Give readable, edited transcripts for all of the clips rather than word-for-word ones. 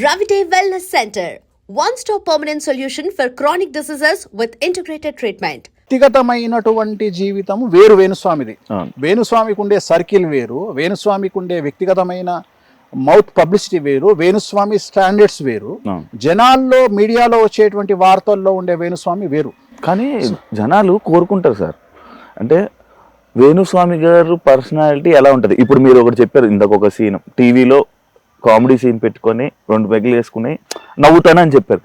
Ravite Wellness Center, one-stop permanent solution for chronic diseases with integrated treatment. వ్యక్తిగతమైనటువంటి జీవితం వేరు వేణుస్వామిది. వేణుస్వామికి ఉండే సర్కిల్ వేరు, వేణుస్వామికి ఉండే వ్యక్తిగతమైన మౌత్ పబ్లిసిటీ వేరు, వేణుస్వామి స్టాండర్డ్స్ వేరు, జనాల్లో మీడియాలో వచ్చేటువంటి వార్తల్లో ఉండే వేణుస్వామి వేరు. కానీ జనాలు కోరుకుంటారు సార్, అంటే వేణుస్వామి గారు పర్సనాలిటీ ఎలా ఉంటుంది. ఇప్పుడు మీరు ఒకటి చెప్పారు, ఇందాక ఒక సీన్ టీవీలో కామెడీ సీన్ పెట్టుకొని 2 పెగ్గులు వేసుకుని నవ్వుతానని చెప్పారు.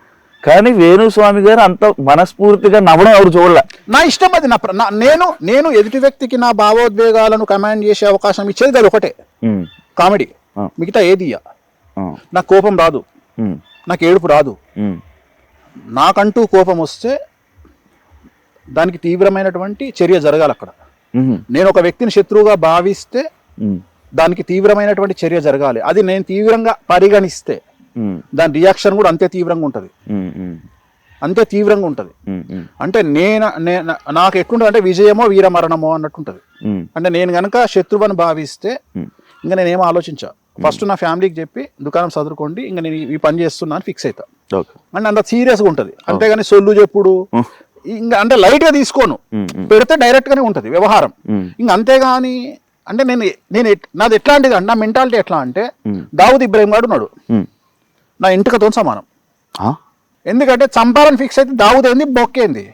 కానీ వేణుస్వామి గారు అంత మనస్ఫూర్తిగా నవ్వడం ఎవరు చూడలే. నా ఇష్టం అది. నేను ఎదుటి వ్యక్తికి నా భావోద్వేగాలను కమాండ్ చేసే అవకాశం ఇచ్చేది అది ఒకటే, కామెడీ. మిగతా ఏది నాకు కోపం రాదు, నాకు ఏడుపు రాదు. నాకంటూ కోపం వస్తే దానికి తీవ్రమైనటువంటి చర్య జరగాలి అక్కడ. నేను ఒక వ్యక్తిని శత్రువుగా భావిస్తే దానికి తీవ్రమైనటువంటి చర్య జరగాలి. అది నేను తీవ్రంగా పరిగణిస్తే దాని రియాక్షన్ కూడా అంతే తీవ్రంగా ఉంటుంది, అంతే తీవ్రంగా ఉంటుంది. అంటే నాకు ఎట్లుంటుంది అంటే విజయమో వీరమరణమో అన్నట్టుంటది. అంటే నేను గనక శత్రువుని భావిస్తే ఇంకా నేనేమో ఆలోచించా, ఫస్ట్ నా ఫ్యామిలీకి చెప్పి దుకాణం చదువుకోండి, ఇంకా నేను ఈ పని చేస్తున్నా అని ఫిక్స్ అవుతా. అంటే అంత సీరియస్గా ఉంటుంది. అంతేగాని సొల్లు చెప్పుడు ఇంకా అంటే లైట్ గా తీసుకోను, పెడితే డైరెక్ట్ గానే ఉంటది వ్యవహారం. ఇంకా అంతేగాని అంటే నాది ఎట్లాంటిది అంటే, నా మెంటాలిటీ ఎట్లా అంటే, దావుద్ ఇబ్రాహిం గారు ఉన్నాడు, నా ఇంటికతో సమానం. ఎందుకంటే చంపాలని ఫిక్స్ అయితే దావుద్ ఏంది బొక్కేంది.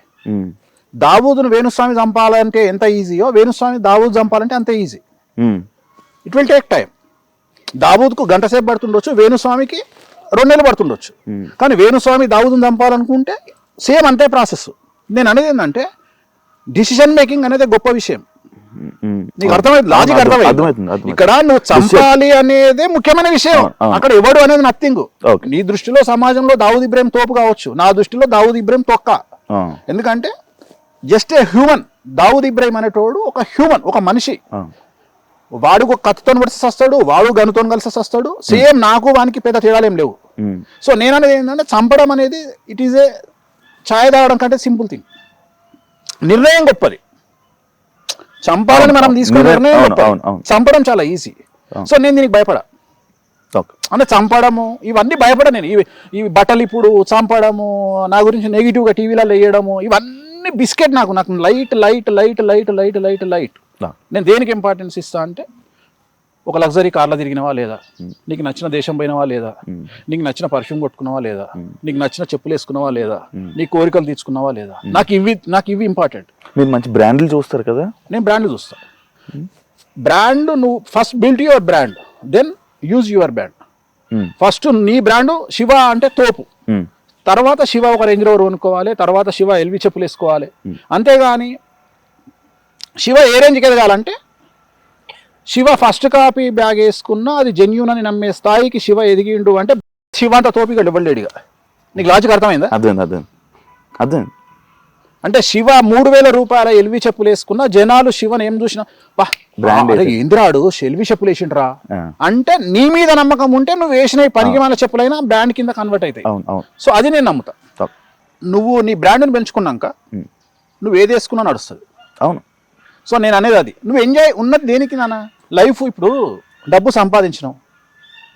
దావూదును వేణుస్వామి చంపాలంటే ఎంత ఈజీయో వేణుస్వామి దావూద్ చంపాలంటే అంతే easy. It will take time. దావూద్కు గంట సేపు పడుతుండొచ్చు, వేణుస్వామికి 2 నెలలు పడుతుండొచ్చు. కానీ వేణుస్వామి దావూదును చంపాలనుకుంటే సేమ్ అంతే ప్రాసెస్. నేను అనేది ఏంటంటే డిసిషన్ మేకింగ్ అనేది గొప్ప విషయం. నీకు అర్థమైంది, లాజిక్ అర్థమైంది. ఇక్కడ నువ్వు చంపాలి అనేదే ముఖ్యమైన విషయం, అక్కడ ఎవడు అనేది నథింగ్. నీ దృష్టిలో సమాజంలో దావూద్ ఇబ్రాహిం తోపు కావచ్చు, నా దృష్టిలో దావూద్ ఇబ్రాహిం తొక్క. ఎందుకంటే just a human. Dawood Ibrahim అనేటోడు ఒక హ్యూమన్, ఒక మనిషి. వాడు ఒక కత్తితో కలిసి వస్తాడు, వాడు గనుతో కలిసి వస్తాడు. సేమ్ నాకు వానికి పెద్ద తేడాలు ఏం లేవు. సో నేను అనేది ఏంటంటే చంపడం అనేది ఇట్ ఈజ్ ఏ ఛాయ్ తాగడం కంటే సింపుల్ థింగ్. నిర్ణయం గొప్పది, చంపాలని మనం తీసుకునే నిర్ణయం గొప్పది. చంపడం చాలా ఈజీ. సో నేను దీనికి భయపడా. అంటే చంపడము ఇవన్నీ భయపడ నేను. ఇవి బట్టలు ఇప్పుడు చంపడము, నా గురించి నెగిటివ్గా టీవీలలో వేయడము, ఇవన్నీ బిస్కెట్. నాకు light light light light light light light. నేను దేనికి ఇంపార్టెన్స్ ఇస్తా అంటే, ఒక లగ్జరీ కార్లో తిరిగినవా లేదా, నీకు నచ్చిన దేశం పోయినవా లేదా, నీకు నచ్చిన పర్ఫ్యూమ్ కొట్టుకున్నావా లేదా, నీకు నచ్చిన చెప్పులు వేసుకున్నావా లేదా, నీ కోరికలు తీర్చుకున్నావా లేదా. నాకు ఇవి ఇంపార్టెంట్. మీరు మంచి బ్రాండ్లు చూస్తారు కదా. నేను బ్రాండ్లు చూస్తా. బ్రాండ్ నువ్వు first build your brand, then use your brand. First నీ బ్రాండ్ శివ అంటే తోపు, తర్వాత శివ ఒక రేంజ్ రోవర్ కొనుక్కోవాలి, తర్వాత శివ ఎల్వి చెప్పులు వేసుకోవాలి. అంతేగాని శివ ఏ రేంజ్కి ఎదగాలంటే, శివ ఫస్ట్ కాపీ బ్యాగ్ వేసుకున్నా అది జెన్యూన్ అని నమ్మే స్థాయికి శివ ఎదిగిండు అంటే శివ అంత తోపిగా ఇవ్వలేడుగా. నీకు లాజిక్ అర్థమైందా? అర్థం. అంటే శివ 3,000 రూపాయల ఎల్వి చెప్పులు వేసుకున్నా జనాలు శివని ఏం చూసినా ఏంద్రాడు ఎల్వి చెప్పులు వేసిండ్రా అంటే, నీ మీద నమ్మకం ఉంటే నువ్వు వేసిన పనికి మన చెప్పులైనా బ్రాండ్ కింద కన్వర్ట్ అవుతాయి. సో అది నేను నమ్ముతా. నువ్వు నీ బ్రాండ్ని పెంచుకున్నాక నువ్వు ఏది వేసుకున్నా నడుస్తుంది. అవును. సో నేను అనేది అది. నువ్వు ఎంజాయ్ ఉన్నది దేనికి నాన్న? లైఫ్. ఇప్పుడు డబ్బు సంపాదించినావు,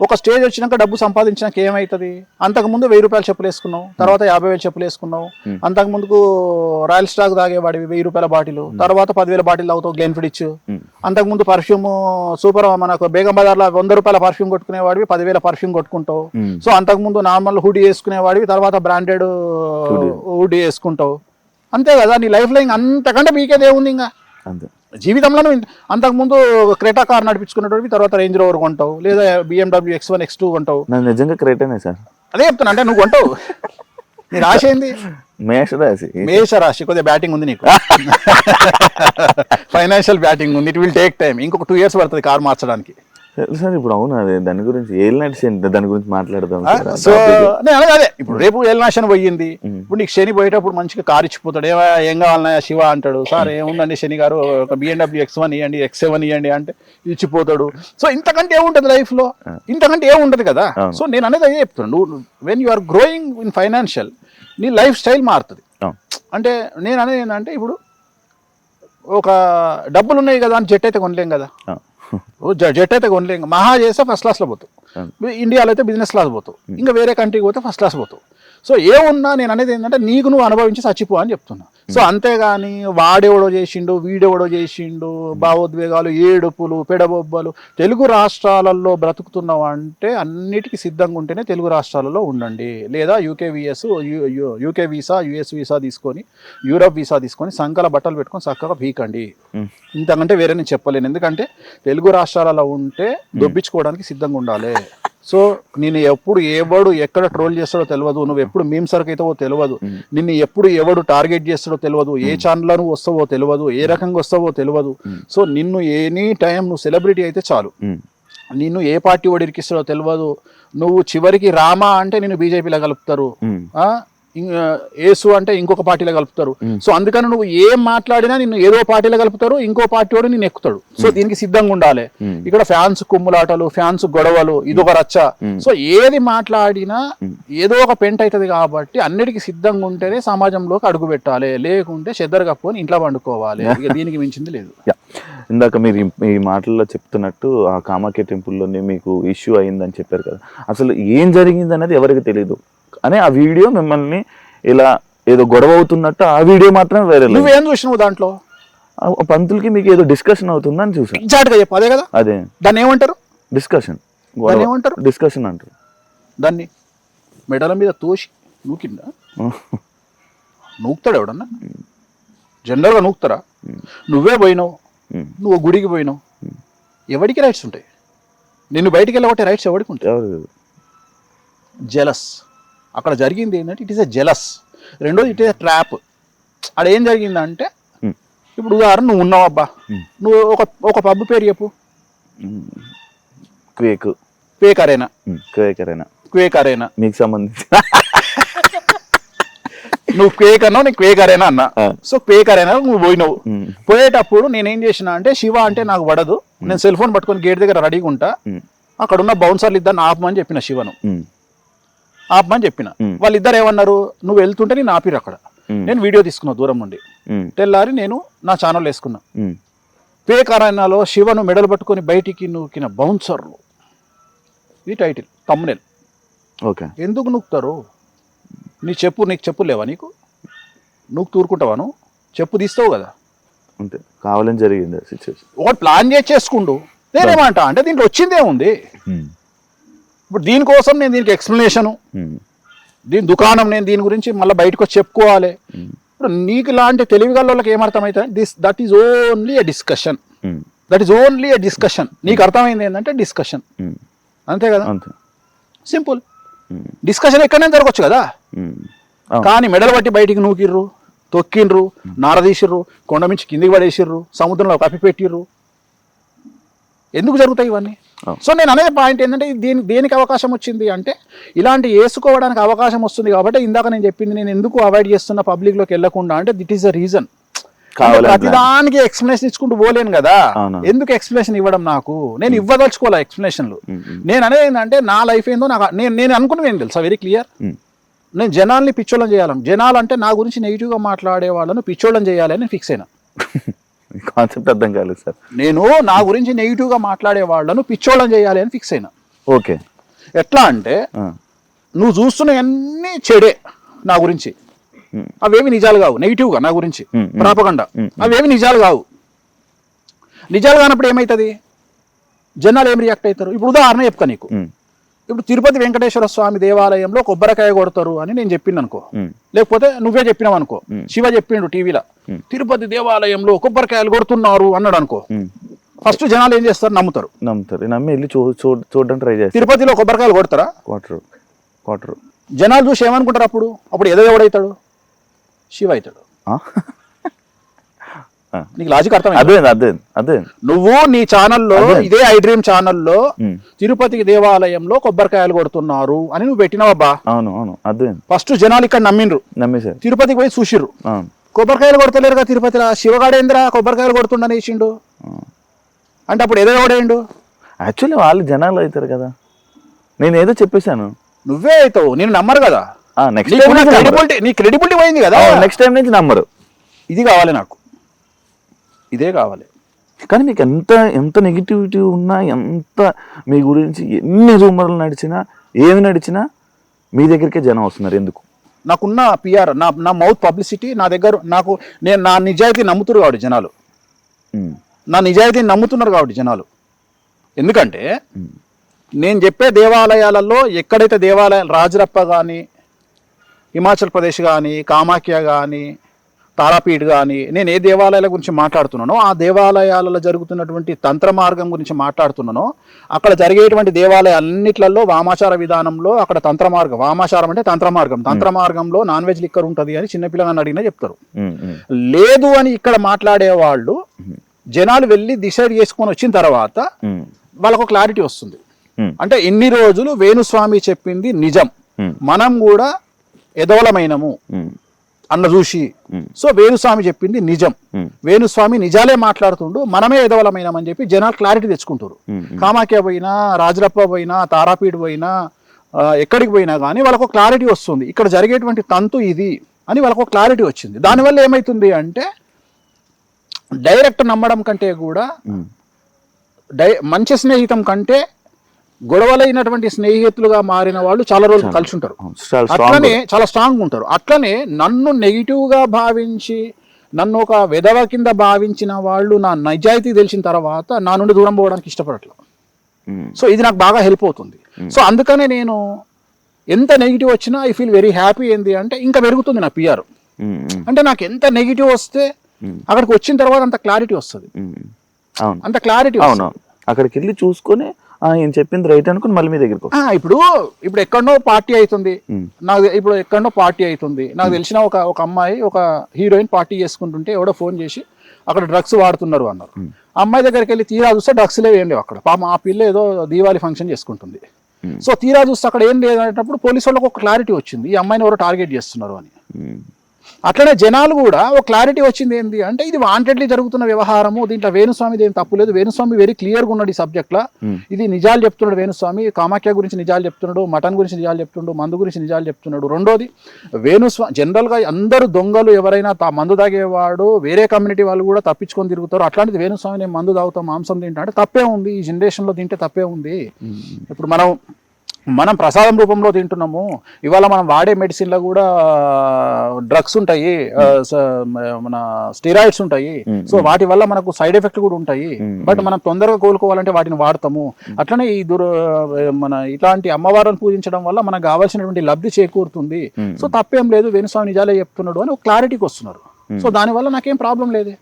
ఒక స్టేజ్ వచ్చినాక డబ్బు సంపాదించినాక ఏమవుతుంది? అంతకుముందు 1,000 రూపాయల చెప్పులు వేసుకున్నావు, తర్వాత 50,000 చెప్పులు వేసుకున్నావు. అంతకుముందుకు రాయల్ స్టాక్ తాగేవాడివి 1,000 రూపాయల బాటిల్, తర్వాత 10,000 బాటిల్ తాగుతావు గ్లెన్ఫిడిచ్. అంతకుముందు పర్ఫ్యూమ్ సూపర్ మనకు బేగం బజార్లో 100 రూపాయల పర్ఫ్యూమ్ కొట్టుకునేవాడివి 10,000 పర్ఫ్యూమ్ కొట్టుకుంటావు. సో అంతకుముందు నార్మల్ హుడీ వేసుకునేవాడివి, తర్వాత బ్రాండెడ్ హుడీ వేసుకుంటావు. అంతే కదా నీ లైఫ్లో. ఇంకా అంతకంటే మీకేదే ఉంది ఇంకా జీవితంలో? అంతకుముందు క్రెటా కార్ నడిపించుకునేటోడివి, తర్వాత రేంజ్ రోవర్ కొంటావు, లేదా BMW X1 X2 కొంటావు. నిజంగా క్రెటానే సార్. అదే చెప్తున్నా, అంటే నువ్వు కొంటావు. నీ రాశి ఏంది? మేషరాశి. కొద్దిగా బ్యాటింగ్ ఉంది నీకు, ఫైనాన్షియల్ బ్యాటింగ్ ఉంది. It will take time. ఇంకొక 2 years పడుతుంది కార్ మార్చడానికి. సార్ ఇప్పుడు అవును, అదే దాని గురించి దాని గురించి మాట్లాడదాం. సో అదే ఇప్పుడు రేపు ఏలినాశనం పోయింది. ఇప్పుడు నీకు శని పోయేటప్పుడు మంచిగా కారు ఇచ్చిపోతాడు. ఏం కావాలన్నా శివ అంటాడు, సార్ ఏముందండి శని గారు ఒక BMW X1 ఇవ్వండి, X7 ఇవ్వండి అంటే ఇచ్చిపోతాడు. సో ఇంతకంటే ఏముంటది లైఫ్ లో? ఇంతకంటే ఏముంటది కదా. సో నేను అనేది అదే చెప్తాను, నువ్వు when you are growing in financial నీ లైఫ్ స్టైల్ మారుతుంది. అంటే నేను అనేది ఏంటంటే, ఇప్పుడు ఒక డబ్బులు ఉన్నాయి కదా అని జెట్ అయితే కొనలేం కదా. జెట్ అయితే కొనలేం, మహా చేస్తే ఫస్ట్ క్లాస్లో పోతావు. ఇండియాలో అయితే బిజినెస్ క్లాస్ పోతావు, ఇంకా వేరే కంట్రీకి పోతే ఫస్ట్ క్లాస్ పోతావు. సో ఏమున్నా నేను అనేది ఏంటంటే నీకు నువ్వు అనుభవించి చచ్చిపో అని చెప్తున్నా. సో అంతేగాని వాడెవడో చేసిండు వీడెవడో చేసిండు భావోద్వేగాలు ఏడుపులు పెడబొబ్బలు. తెలుగు రాష్ట్రాలలో బ్రతుకుతున్నావు అంటే అన్నిటికీ సిద్ధంగా ఉంటేనే తెలుగు రాష్ట్రాలలో ఉండండి, లేదా యూకే వీసా యుఎస్ వీసా తీసుకొని యూరప్ వీసా తీసుకొని సంకల బట్టలు పెట్టుకొని చక్కగా పీకండి. ఇంతకంటే వేరే నేను చెప్పలేను. ఎందుకంటే తెలుగు రాష్ట్రాలలో ఉంటే దొబ్బించుకోవడానికి సిద్ధంగా ఉండాలి. సో నేను ఎప్పుడు ఎవడు ఎక్కడ ట్రోల్ చేస్తాడో తెలియదు, నువ్వు ఎప్పుడు మీమ్ సరుకు అవుతావో తెలియదు, నిన్ను ఎప్పుడు ఎవడు టార్గెట్ చేస్తాడో తెలియదు, ఏ ఛానల్లో నువ్వు వస్తావో తెలియదు, ఏ రకంగా వస్తావో తెలియదు. సో నిన్ను ఎనీ టైం నువ్వు సెలబ్రిటీ అయితే చాలు, నిన్ను ఏ పార్టీ వాడు ఇరికిస్తాడో తెలియదు. నువ్వు చివరికి రామా అంటే నిన్ను బీజేపీలో కలుపుతారు, ఏసు అంటే ఇంకొక పార్టీలో కలుపుతారు. సో అందుకని నువ్వు ఏం మాట్లాడినా నిన్ను ఏదో పార్టీలో కలుపుతారు, ఇంకో పార్టీ వాడు నిన్ను ఎక్కుతాడు. సో దీనికి సిద్ధంగా ఉండాలి. ఇక్కడ ఫ్యాన్స్ కుమ్ములాటలు, ఫ్యాన్స్ గొడవలు, ఇదొక రచ్చ. సో ఏది మాట్లాడినా ఏదో ఒక పెంట్ అవుతుంది కాబట్టి అన్నిటికీ సిద్ధంగా ఉంటేనే సమాజంలోకి అడుగు పెట్టాలి, లేకుంటే చెద్దరు కప్పుకొని ఇంట్లో పండుకోవాలి. దీనికి మించింది లేదు. ఇందాక మీరు ఈ మాటల్లో చెప్తున్నట్టు ఆ కామాఖ్య టెంపుల్లోనే మీకు ఇష్యూ అయిందని చెప్పారు కదా, అసలు ఏం జరిగింది అనేది ఎవరికి తెలియదు. అని ఆ వీడియో మిమ్మల్ని ఇలా ఏదో గొడవ అవుతున్నట్టు ఆ వీడియో మాత్రం వేరే. నువ్వేం చూసినావు దాంట్లో? పంతులకి మీకు ఏదో డిస్కషన్ అవుతుందని చూసాను. ఎగ్జాక్ట్గా చెప్పు, అదే కదా. అదే దాన్ని ఏమంటారు? డిస్కషన్. ఏమంటారు? డిస్కషన్ అంటారు. దాన్ని మెడల మీద తోసి నూకిందా? నూకుతాడు ఎవడన్నా? జనరల్గా నూకుతారా? నువ్వే పోయినావు, నువ్వు గుడికి పోయినావు, ఎవరికి రైట్స్ ఉంటాయి? నిన్ను బయటికి వెళ్ళబట్టే రైట్స్ ఎవరికి ఉంటాయి? జెలస్. అక్కడ జరిగింది ఏంటంటే ఇట్ ఈస్ ఎ జెలస్. రెండోది ఇట్ ఈస్ ఎ ట్రాప్. అక్కడ ఏం జరిగిందంటే, ఇప్పుడు ఉదాహరణ నువ్వు ఉన్నావు అబ్బా, నువ్వు ఒక పబ్ పేరు చెప్పు. Quake arena. క్వేక్ అరేనా మీకు సంబంధించి నువ్వు క్వేక్ అన్నావు, నేను క్వేక్ అరేనా అన్నా. సో క్వేక్ అరేనా నువ్వు పోయినావు. పోయేటప్పుడు నేనేం చేసిన అంటే, శివ అంటే నాకు పడదు, నేను సెల్ ఫోన్ పట్టుకొని గేట్ దగ్గర రెడీగా ఉంటా, అక్కడ ఉన్న బౌన్సర్లు ఇద్దరు ఆపమని చెప్పిన శివను. ఆపమని చెప్పిన. వాళ్ళిద్దరు ఏమన్నారు, నువ్వు వెళ్తుంటే నేను ఆపిరు అక్కడ. నేను వీడియో తీసుకున్నా దూరం నుండి. తెల్లారి నేను నా ఛానల్ వేసుకున్నా. పేకారాయణలో శివను మెడలు పట్టుకొని బయటికి నూకిన బౌన్సర్లు, ఇది టైటిల్, తమ్మునేల్. ఓకే. ఎందుకు నూకుతారు? నీకు చెప్పు లేవా? నీకు నువ్వు తూరుకుంటావాను? చెప్పు తీస్తావు కదా. అంతే, కావాలని జరిగింది సిచ్యువేషన్. ఒకటి ప్లాన్ చేసుకుంటూ నేనేమంట అంటే దీంట్లో వచ్చిందే ఉంది. ఇప్పుడు దీనికోసం నేను దీనికి ఎక్స్ప్లెనేషను, దీని దుకాణం, నేను దీని గురించి మళ్ళీ బయటకు వచ్చి చెప్పుకోవాలి. ఇప్పుడు నీకు ఇలాంటి తెలివిగల వాళ్ళకి ఏమర్థమవుతుంది? That is only a discussion. నీకు అర్థమైంది ఏంటంటే డిస్కషన్, అంతే కదా. సింపుల్. డిస్కషన్ ఎక్కడైనా జరగచ్చు కదా. కానీ మెడలు పట్టి బయటికి నూకిర్రు, తొక్కిండ్రు, నారదీసిర్రు, కొండ మించి కిందికి పడేసిర్రు, సముద్రంలో కప్పిపెట్టిర్రు. ఎందుకు జరుగుతాయి ఇవన్నీ? సో నేను అనేది పాయింట్ ఏంటంటే, దేనికి అవకాశం వచ్చింది అంటే, ఇలాంటి వేసుకోవడానికి అవకాశం వస్తుంది కాబట్టి ఇందాక నేను చెప్పింది, నేను ఎందుకు అవాయిడ్ చేస్తున్నా పబ్లిక్లోకి వెళ్ళకుండా అంటే, దిట్ ఈస్ ద రీజన్. ప్రతిదానికి ఎక్స్ప్లెనేషన్ ఇచ్చుకుంటూ పోలేను కదా. ఎందుకు ఎక్స్ప్లెనేషన్ ఇవ్వడం? నాకు నేను ఇవ్వదలుచుకోలే ఎక్స్ప్లెనేషన్లు. నేను అనేది ఏంటంటే, నా లైఫ్ ఏందో నాకు నేను అనుకున్నది ఏం తెలుసా, వెరీ క్లియర్. నేను జనాల్ని పిచ్చోళ్ళం చేయాలని, జనాలు అంటే నా గురించి నెగిటివ్గా మాట్లాడే వాళ్ళను పిచ్చోళ్ళం చేయాలి అని ఫిక్స్ అయినా. కాన్సెప్ట్ అర్థం కాలేదు సార్. నేను నా గురించి నెగిటివ్గా మాట్లాడే వాళ్ళను పిచ్చోళ్ళం చేయాలి అని ఫిక్స్ అయినా. ఓకే. ఎట్లా అంటే, నువ్వు చూస్తున్నవన్నీ చెడే నా గురించి, అవేమి నిజాలు కావు. నెగిటివ్గా నా గురించి ప్రాపగండా, అవేమి నిజాలు కావు. నిజాలు కానప్పుడు ఏమవుతుంది? జనాలు ఏం రియాక్ట్ అవుతారు? ఇప్పుడు ఉదాహరణ చెప్తా నీకు. ఇప్పుడు తిరుపతి వెంకటేశ్వర స్వామి దేవాలయంలో కొబ్బరికాయ కొడతారు అని నేను చెప్పింది అనుకో, లేకపోతే నువ్వే చెప్పినావు అనుకో, శివ చెప్పిండు టీవీలో, తిరుపతి దేవాలయంలో కొబ్బరికాయలు కొడుతున్నారు అన్నాడు అనుకో, ఫస్ట్ జనాలు ఏం చేస్తారు? నమ్ముతారు. నమ్మి వెళ్ళి చూడడం ట్రై చేస్తారు. తిరుపతిలో కొబ్బరికాయలు కొడతారా? కొట్టరు. జనాలు చూసి ఏమనుకుంటారు? అప్పుడు ఏదో ఎవడవుతాడు? శివ అవుతాడు. నీకు లాజిక్ అర్థం? అదే నువ్వు నీ ఛానల్లో, ఇదే ఐ డ్రీమ్ ఛానల్లో తిరుపతికి దేవాలయంలో కొబ్బరికాయలు కొడుతున్నారు అని నువ్వు పెట్టినావబ్బా. అవును అదే. ఫస్ట్ జనాలు ఇక్కడ నమ్మేశారు, తిరుపతికి పోయి చూసిర్రు, కొబ్బరికాయలు కొడతలేరు కదా తిరుపతిలో, శివగాడేంద్రా కొబ్బరికాయలు కొడుతుండని వేసిండు అంటే అప్పుడు ఏదో ఎవడేండు? యాక్చువల్లీ వాళ్ళు జనాలు అవుతారు కదా. నేను ఏదో చెప్పేశాను, నువ్వే అవుతావు, నేను నమ్మరు కదా. నీ క్రెడిబిలిటీ పోయింది కదా. నెక్స్ట్ టైం నుంచి నమ్మరు. ఇది కావాలి నాకు, ఇదే కావాలి. కానీ మీకు ఎంత నెగిటివిటీ ఉన్నా, ఎంత మీ గురించి ఎన్ని రూమర్లు నడిచినా, ఏమి నడిచినా మీ దగ్గరికే జనం వస్తున్నారు. ఎందుకు? నాకున్న పిఆర్, నా మౌత్ పబ్లిసిటీ నా దగ్గర, నేను నా నిజాయితీ నమ్ముతున్నారు కాబట్టి జనాలు, నా నిజాయితీని నమ్ముతున్నారు కాబట్టి జనాలు. ఎందుకంటే నేను చెప్పే దేవాలయాలలో ఎక్కడైతే దేవాలయాలు, రాజరప్ప కానీ, హిమాచల్ ప్రదేశ్ కానీ, కామాఖ్య కానీ, తారాపీఠ్ కానీ, నేను ఏ దేవాలయాల గురించి మాట్లాడుతున్నానో ఆ దేవాలయాలలో జరుగుతున్నటువంటి తంత్ర మార్గం గురించి మాట్లాడుతున్నానో, అక్కడ జరిగేటువంటి దేవాలయాలన్నిట్లలో వామాచార విధానంలో అక్కడ తంత్ర మార్గం, వామాచారం అంటే తంత్ర మార్గంలో నాన్ వెజ్ లిక్కర్ ఉంటుంది అని చిన్నపిల్లగాని అడిగినా చెప్తారు. లేదు అని ఇక్కడ మాట్లాడే వాళ్ళు జనాలు వెళ్ళి డిసైడ్ చేసుకొని వచ్చిన తర్వాత వాళ్ళకు క్లారిటీ వస్తుంది. అంటే ఇన్ని రోజులు వేణుస్వామి చెప్పింది నిజం, మనం కూడా ఎదవలమైనము అన్న చూసి, సో వేణుస్వామి చెప్పింది నిజం, వేణుస్వామి నిజాలే మాట్లాడుతుండు, మనమే ఎదవలమైనమని చెప్పి జనాలు క్లారిటీ తెచ్చుకుంటారు. కామాఖ్య పోయినా, రాజరప్ప పోయినా, తారాపీఠ్ పోయినా, ఎక్కడికి పోయినా కానీ వాళ్ళకు క్లారిటీ వస్తుంది, ఇక్కడ జరిగేటువంటి తంతు ఇది అని వాళ్ళకు క్లారిటీ వచ్చింది. దానివల్ల ఏమవుతుంది అంటే డైరెక్ట్ నమ్మడం కంటే కూడా మంచి స్నేహితం కంటే గొడవలైనటువంటి స్నేహితులుగా మారిన వాళ్ళు చాలా రోజులు కలిసి ఉంటారు, అట్లనే చాలా స్ట్రాంగ్ ఉంటారు. అట్లనే నన్ను నెగిటివ్గా భావించి, నన్ను ఒక వెధవ కింద భావించిన వాళ్ళు నా నిజాయితీ తెలిసిన తర్వాత నా నుండి దూరం పోవడానికి ఇష్టపడట్లేదు. సో ఇది నాకు బాగా హెల్ప్ అవుతుంది. సో అందుకనే నేను ఎంత నెగిటివ్ వచ్చినా ఐ ఫీల్ వెరీ హ్యాపీ. ఏంది అంటే ఇంకా పెరుగుతుంది నా పిఆర్. అంటే నాకు ఎంత నెగిటివ్ వస్తే అక్కడికి వచ్చిన తర్వాత అంత క్లారిటీ వస్తుంది, అంత క్లారిటీ. అక్కడికి వెళ్ళి చూసుకొని ఏం చెప్పింది రైట్ అనుకుని మళ్ళీ మీ దగ్గరకు. ఇప్పుడు ఎక్కడో పార్టీ అవుతుంది నాకు తెలిసిన ఒక అమ్మాయి, ఒక హీరోయిన్ పార్టీ చేసుకుంటుంటే ఎవడో ఫోన్ చేసి అక్కడ డ్రగ్స్ వాడుతున్నారు అన్నారు. అమ్మాయి దగ్గరికి వెళ్ళి తీరా చూస్తే డ్రగ్స్ లేవు, ఏం లేవు అక్కడ. పాపం ఆ పిల్ల ఏదో దీవాళి ఫంక్షన్ చేసుకుంటుంది. సో తీరా చూస్తే అక్కడ ఏం లేదనేటప్పుడు పోలీసు వాళ్ళకి ఒక క్లారిటీ వచ్చింది, ఈ అమ్మాయిని ఎవరో టార్గెట్ చేస్తున్నారు అని. అట్లనే జనాలు కూడా ఒక క్లారిటీ వచ్చింది, ఏంటి అంటే ఇది వాంటెడ్లీ జరుగుతున్న వ్యవహారము, దీంట్లో వేణుస్వామిది ఏం తప్పు లేదు, వేణుస్వామి వెరీ క్లియర్గా ఉన్నాడు ఈ సబ్జెక్ట్లో, ఇది నిజాలు చెప్తున్నాడు వేణుస్వామి, కామాఖ్య గురించి నిజాలు చెప్తున్నాడు, మటన్ గురించి నిజాలు చెప్తున్నాడు, మందు గురించి నిజాలు చెప్తున్నాడు. రెండోది వేణుస్వామి జనరల్గా అందరూ దొంగలు, ఎవరైనా మందు తాగేవాడు వేరే కమ్యూనిటీ వాళ్ళు కూడా తప్పించుకొని తిరుగుతారు. అట్లాంటిది వేణుస్వామి నేను మందు తాగుతాం, మాంసం తింటా అంటే తప్పే ఉంది, ఈ జనరేషన్లో తింటే తప్పే ఉంది. ఇప్పుడు మనం ప్రసాదం రూపంలో తింటున్నాము, ఇవాళ మనం వాడే మెడిసిన్లో కూడా డ్రగ్స్ ఉంటాయి, మన స్టెరాయిడ్స్ ఉంటాయి. సో వాటి వల్ల మనకు సైడ్ ఎఫెక్ట్ కూడా ఉంటాయి, బట్ మనం తొందరగా కోలుకోవాలంటే వాటిని వాడతాము. అట్లనే ఈ మన ఇట్లాంటి అమ్మవారిని పూజించడం వల్ల మనకు కావాల్సినటువంటి లబ్ధి చేకూరుతుంది. సో తప్పేం లేదు, వేణుస్వామి నిజాలే చెప్తున్నాడు అని ఒక క్లారిటీకి వస్తున్నారు. సో దానివల్ల నాకేం ప్రాబ్లం లేదు.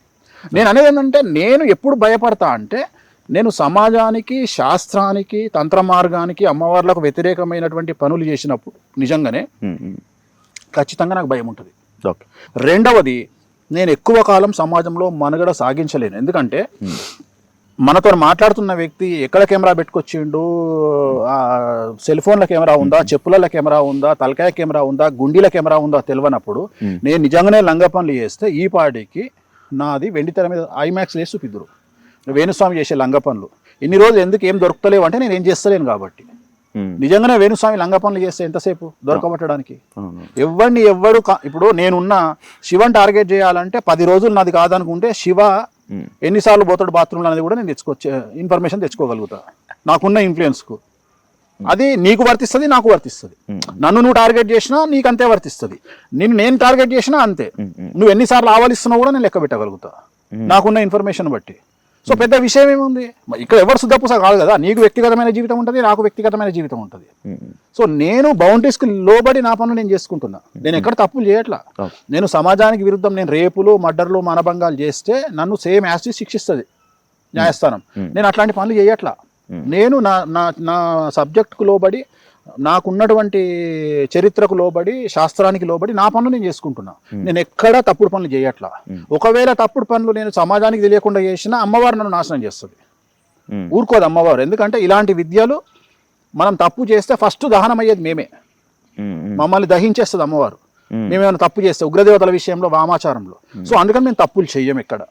నేను అనేది ఏంటంటే, నేను ఎప్పుడు భయపడతా అంటే, నేను సమాజానికి, శాస్త్రానికి, తంత్ర మార్గానికి, అమ్మవార్లకు వ్యతిరేకమైనటువంటి పనులు చేసినప్పుడు నిజంగానే ఖచ్చితంగా నాకు భయం ఉంటుంది. రెండవది, నేను ఎక్కువ కాలం సమాజంలో మనుగడ సాగించలేను. ఎందుకంటే మనతో మాట్లాడుతున్న వ్యక్తి ఎక్కడ కెమెరా పెట్టుకొచ్చిండు, సెల్ ఫోన్ల కెమెరా ఉందా, చెప్పుల కెమెరా ఉందా, తలకాయ కెమెరా ఉందా, గుండీల కెమెరా ఉందా తెలియనప్పుడు నేను నిజంగానే లంగ పనులు చేస్తే ఈ పాటికి నాది వెండి తెర మీద ఐమాక్స్ వేసి చూపిద్దురు. వేణుస్వామి చేసే లంగ పనులు ఇన్ని రోజులు ఎందుకు ఏం దొరుకుతలేవు అంటే నేను ఏం చేస్తలేను కాబట్టి. నిజంగానే వేణుస్వామి లంగ పనులు చేస్తే ఎంతసేపు దొరకబట్టడానికి? ఎవడు ఇప్పుడు నేనున్న శివని టార్గెట్ చేయాలంటే 10 రోజులు నాది కాదనుకుంటే శివ ఎన్నిసార్లు పోతాడు బాత్రూమ్లో అనేది కూడా నేను ఇన్ఫర్మేషన్ తెచ్చుకోగలుగుతా నాకున్న ఇన్ఫ్లుయెన్స్కు. అది నీకు వర్తిస్తుంది, నాకు వర్తిస్తుంది. నన్ను నువ్వు టార్గెట్ చేసినా నీకు అంతే వర్తిస్తుంది, నేను టార్గెట్ చేసినా అంతే. నువ్వు ఎన్నిసార్లు ఆవలిస్తున్నావు కూడా నేను లెక్క పెట్టగలుగుతా నాకున్న ఇన్ఫర్మేషన్ బట్టి. సో పెద్ద విషయం ఏముంది, ఇక్కడ ఎవరు శుద్ధపూస కాదు కదా. నీకు వ్యక్తిగతమైన జీవితం ఉంటుంది, నాకు వ్యక్తిగతమైన జీవితం ఉంటుంది. సో నేను బౌండరీస్కి లోబడి నా పనులు నేను చేసుకుంటున్నా, నేను ఎక్కడ తప్పులు చేయట్లా. నేను సమాజానికి విరుద్ధం, నేను రేపులు, మర్డర్లు, మానభంగాలు చేస్తే నన్ను సేమ్ యాసిడ్ శిక్షిస్తుంది న్యాయస్థానం. నేను అట్లాంటి పనులు చేయట్లా. నేను నా సబ్జెక్టుకు లోబడి, నాకున్నటువంటి చరిత్రకు లోబడి, శాస్త్రానికి లోబడి నా పనులు నేను చేసుకుంటున్నా. నేను ఎక్కడా తప్పుడు పనులు చేయట్లా. ఒకవేళ తప్పుడు పనులు నేను సమాజానికి తెలియకుండా చేసినా అమ్మవారు నన్ను నాశనం చేస్తుంది, ఊరుకోదు అమ్మవారు. ఎందుకంటే ఇలాంటి విద్యలు మనం తప్పు చేస్తే ఫస్ట్ దహనం అయ్యేది మేమే, మమ్మల్ని దహించేస్తుంది అమ్మవారు మేమేమైనా తప్పు చేస్తే, ఉగ్రదేవతల విషయంలో, వామాచారంలో. సో అందుకని మేము తప్పులు చెయ్యం ఎక్కడ.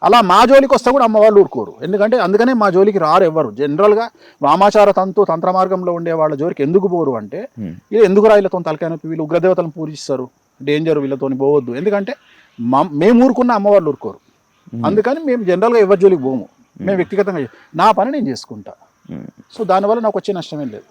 అలా మా జోలికి వస్తే కూడా అమ్మవాళ్ళు ఊరుకోరు. ఎందుకంటే అందుకనే మా జోలికి రారు ఎవ్వరు. జనరల్గా వామాచార తంత్ర మార్గంలో ఉండే వాళ్ళ జోలికి ఎందుకు పోరు అంటే, ఇది ఎందుకు రా వీళ్ళతో తలకాయ నొప్పి, వీళ్ళు ఉగ్రదేవతలను పూజిస్తారు, డేంజర్, వీళ్ళతో పోవద్దు. ఎందుకంటే మేము ఊరుకున్న అమ్మవాళ్ళు ఊరుకోరు. అందుకని మేము జనరల్గా ఎవరి జోలికి పోము, మేము వ్యక్తిగతంగా నా పని నేను చేసుకుంటా. సో దానివల్ల నాకు వచ్చే నష్టమేం లేదు.